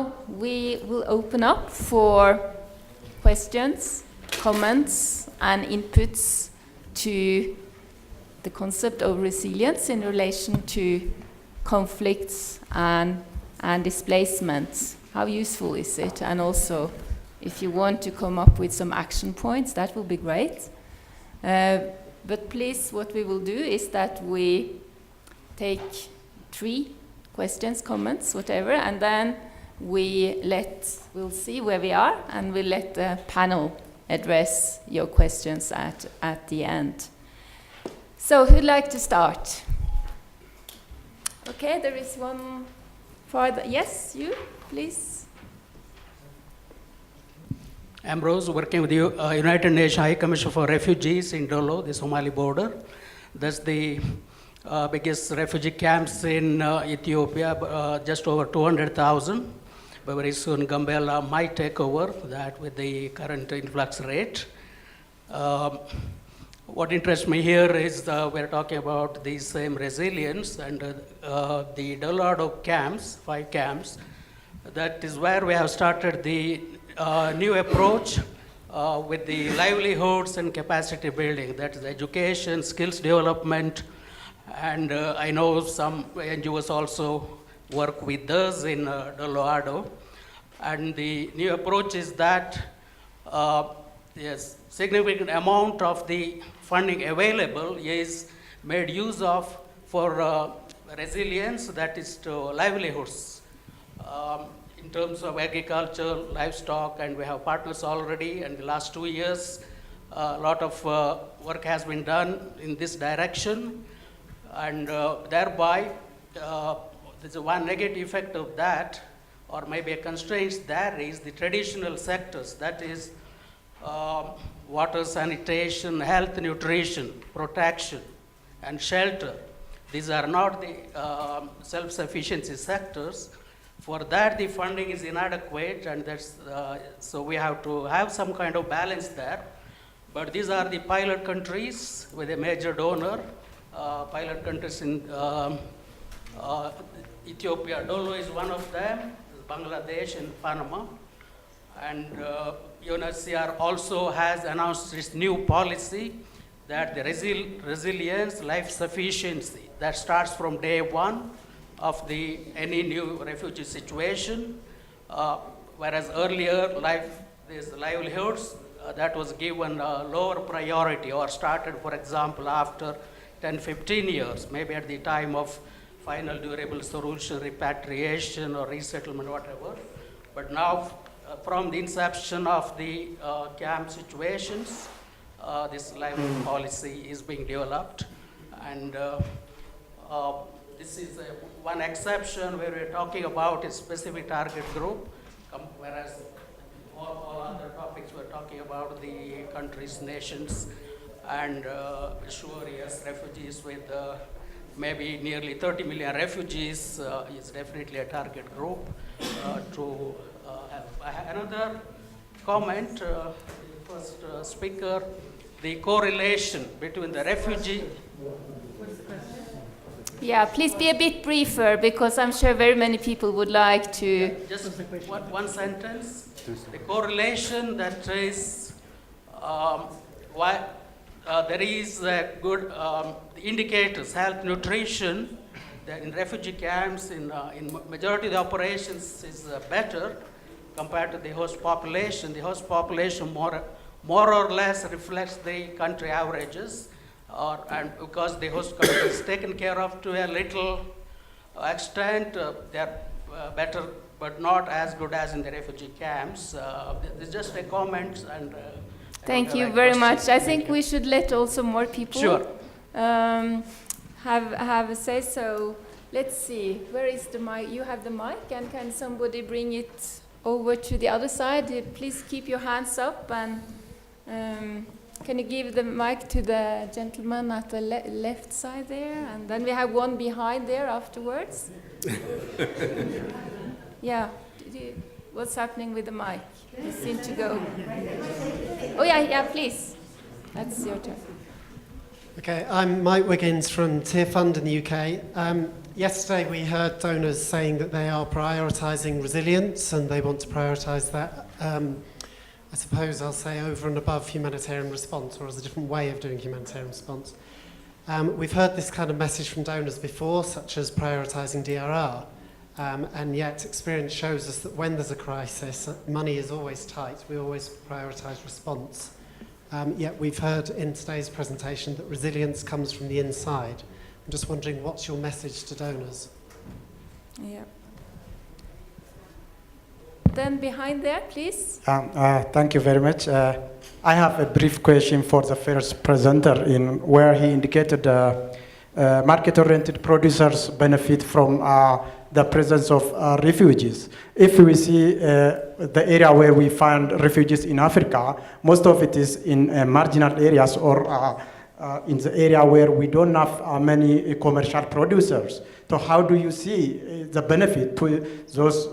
now we will open up for questions, comments, and inputs to the concept of resilience in relation to conflicts and displacements. How useful is it? And also, if you want to come up with some action points, that will be great. But please, what we will do is that we take 3 questions, comments, whatever, and then we'll see where we are, and we'll let the panel address your questions at the end. So, who'd like to start? Okay, there is one farther. Yes, you, please. Ambrose, working with the United Nations High Commission for Refugees in Dolo, the Somali border. That's the biggest refugee camps in Ethiopia, just over 200,000. But very soon Gambela might take over that with the current influx rate. What interests me here is we're talking about the same resilience, and the Dolado camps, 5 camps, that is where we have started the new approach with the livelihoods and capacity building. That is education, skills development, and I know some NGOs also work with us in Dolado. And the new approach is that yes, significant amount of the funding available is made use of for resilience, that is to livelihoods. In terms of agriculture, livestock, and we have partners already. And the last 2 years, a lot of work has been done in this direction. And thereby, there's one negative effect of that, or maybe a constraint there is the traditional sectors, that is water, sanitation, health, nutrition, protection, and shelter. These are not the self-sufficiency sectors. For that, the funding is inadequate, and that's, so we have to have some kind of balance there. But these are the pilot countries with a major donor. Pilot countries in Ethiopia, Dolo is one of them, Bangladesh and Panama. And UNHCR also has announced its new policy that the resilience, life sufficiency, that starts from day one of any new refugee situation, whereas earlier these livelihoods that was given a lower priority, or started, for example, after 10-15 years, maybe at the time of final durable solution, repatriation or resettlement, whatever. But now, from the inception of the camp situations, this livelihood policy is being developed. And this is one exception where we're talking about a specific target group, whereas all other topics we're talking about the countries, nations, and sure, yes, refugees with maybe nearly 30 million refugees is definitely a target group to have. Another comment, the first speaker, the correlation between the refugee. Yeah, please be a bit briefer, because I'm sure very many people would like to. Just one sentence. The correlation that is why there is a good indicators, health, nutrition, that in refugee camps, in majority of the operations is better compared to the host population. The host population more or less reflects the country averages, and because the host country is taken care of to a little extent, they are better, but not as good as in the refugee camps. This is just a comment, and thank you very much. I think we should let also more people have a say. So let's see, where is the mic? You have the mic, and can somebody bring it over to the other side? Please keep your hands up, and can you give the mic to the gentleman at the left side there? And then we have one behind there afterwards. Yeah, what's happening with the mic? You seem to go. Oh yeah, please. That's your turn. Okay, I'm Mike Wiggins from Tear Fund in the UK. Yesterday we heard donors saying that they are prioritising resilience and they want to prioritise that, I suppose I'll say over and above humanitarian response, or as a different way of doing humanitarian response. We've heard this kind of message from donors before, such as prioritising DRR, and yet experience shows us that when there's a crisis, money is always tight. We always prioritise response. Yet we've heard in today's presentation that resilience comes from the inside. I'm just wondering, what's your message to donors? Yeah. Then behind there, please. Thank you very much. I have a brief question for the first presenter, in where he indicated market-oriented producers benefit from the presence of refugees. If we see the area where we find refugees in Africa, most of it is in marginal areas or in the area where we don't have many commercial producers. So how do you see the benefit to those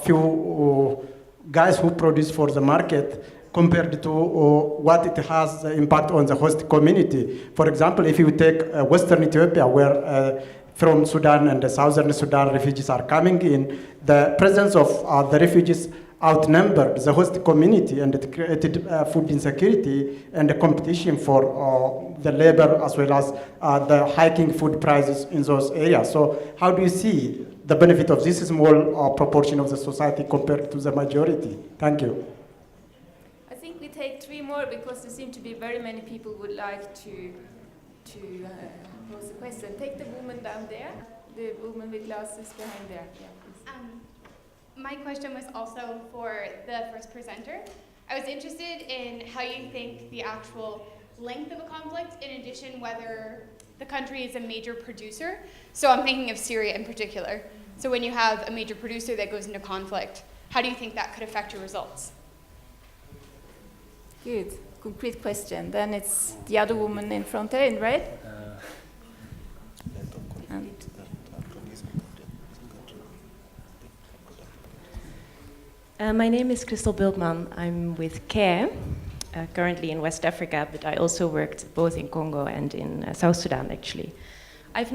few guys who produce for the market compared to what it has the impact on the host community? For example, if you take Western Ethiopia, where from Sudan and the Southern Sudan refugees are coming in, the presence of the refugees outnumbered the host community, and it created food insecurity and the competition for the labor, as well as the hiking food prices in those areas. So how do you see the benefit of this small proportion of the society compared to the majority? Thank you. I think we take 3 more because there seem to be very many people who would like to pose a question. Take the woman down there, the woman with glasses behind there. Yeah, please. My question was also for the first presenter. I was interested in how you think the actual length of a conflict, in addition whether the country is a major producer. So I'm thinking of Syria in particular. So when you have a major producer that goes into conflict, how do you think that could affect your results? Good. Concrete question. Then it's the other woman in front there in red. My name is Crystal Bultman. I'm with CARE, currently in West Africa, but I also worked both in Congo and in South Sudan, actually. I've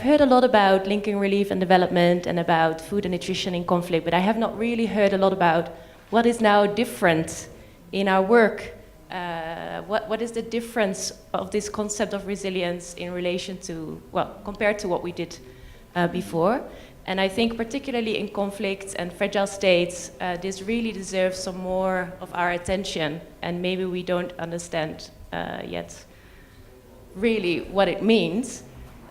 heard a lot about linking relief and development and about food and nutrition in conflict, but I have not really heard a lot about what is now different in our work. What is the difference of this concept of resilience in relation to, well, compared to what we did before? And I think particularly in conflicts and fragile states, this really deserves some more of our attention, and maybe we don't understand yet really what it means.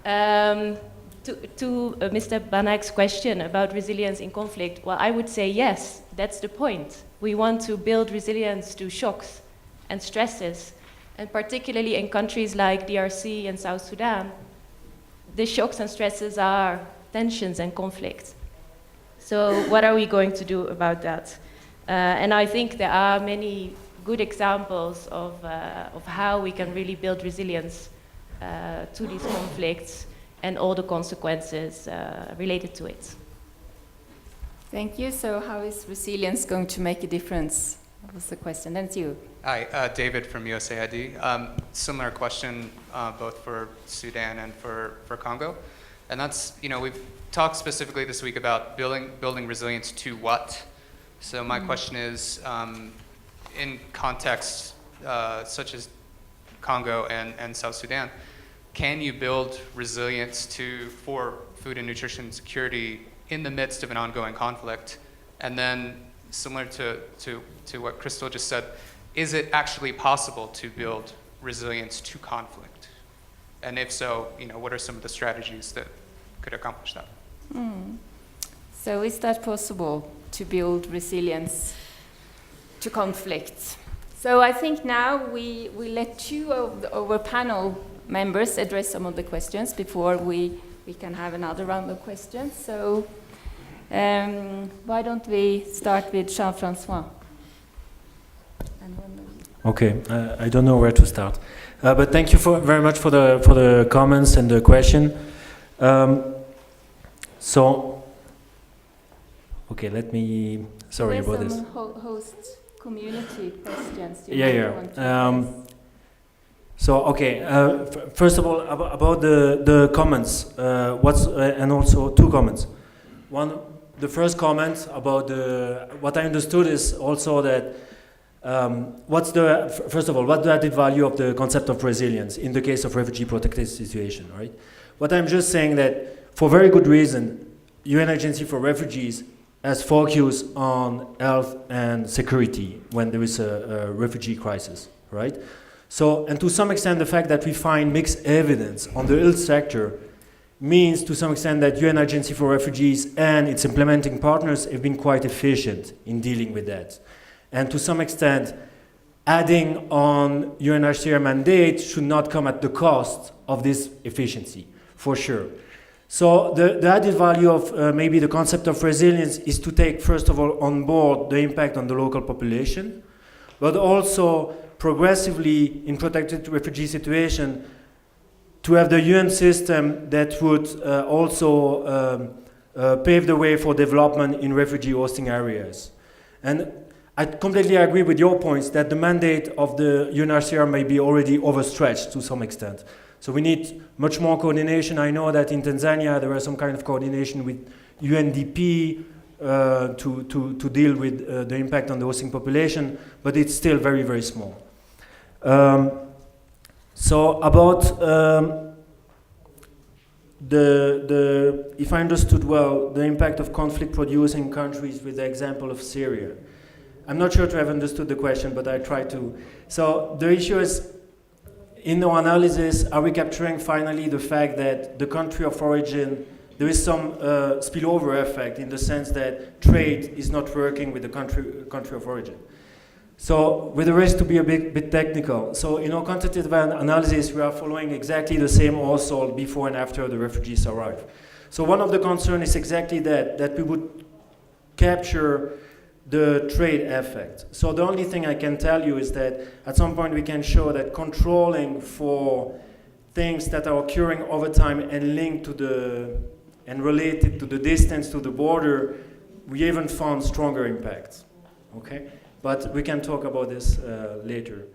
To Mr. Banak's question about resilience in conflict, well, I would say yes, that's the point. We want to build resilience to shocks and stresses, and particularly in countries like DRC and South Sudan, the shocks and stresses are tensions and conflicts. So what are we going to do about that? And I think there are many good examples of how we can really build resilience to these conflicts and all the consequences related to it. Thank you. So how is resilience going to make a difference? That was the question. Then it's you. Hi, David from USAID. Similar question both for Sudan and for Congo. And that's, we've talked specifically this week about building resilience to what? So my question is, in contexts such as Congo and South Sudan, can you build resilience for food and nutrition security in the midst of an ongoing conflict? And then, similar to what Crystal just said, is it actually possible to build resilience to conflict? And if so, what are some of the strategies that could accomplish that? So is that possible to build resilience to conflict? So I think now we let 2 of our panel members address some of the questions before we can have another round of questions. So why don't we start with Jean-François? Okay, I don't know where to start, but thank you very much for the comments and the question. So, okay, let me. Sorry about this. Some host community questions. So, okay, first of all, about the comments, and also two comments. One, the first comment about what I understood is also that first of all, what's the added value of the concept of resilience in the case of refugee protected situation, right? What I'm just saying that, for very good reason, UN Agency for Refugees has focused on health and security when there is a refugee crisis, right? So, and to some extent, the fact that we find mixed evidence on the health sector means, to some extent, that UN Agency for Refugees and its implementing partners have been quite efficient in dealing with that. And to some extent, adding on UNHCR mandate should not come at the cost of this efficiency, for sure. So the added value of maybe the concept of resilience is to take, first of all, on board the impact on the local population, but also progressively in protected refugee situation to have the UN system that would also pave the way for development in refugee hosting areas. And I completely agree with your points that the mandate of the UNHCR may be already overstretched to some extent. So we need much more coordination. I know that in Tanzania there was some kind of coordination with UNDP to deal with the impact on the hosting population, but it's still very, very small. So about if I understood well, the impact of conflict-producing countries with the example of Syria. I'm not sure to have understood the question, but I try to. So the issue is, in our analysis, are we capturing finally the fact that the country of origin, there is some spillover effect in the sense that trade is not working with the country of origin? So with the risk to be a bit technical, so in our quantitative analysis, we are following exactly the same also before and after the refugees arrive. So one of the concerns is exactly that we would capture the trade effect. So the only thing I can tell you is that at some point we can show that controlling for things that are occurring over time and linked to and related to the distance to the border, we even found stronger impacts, okay? But we can talk about this later.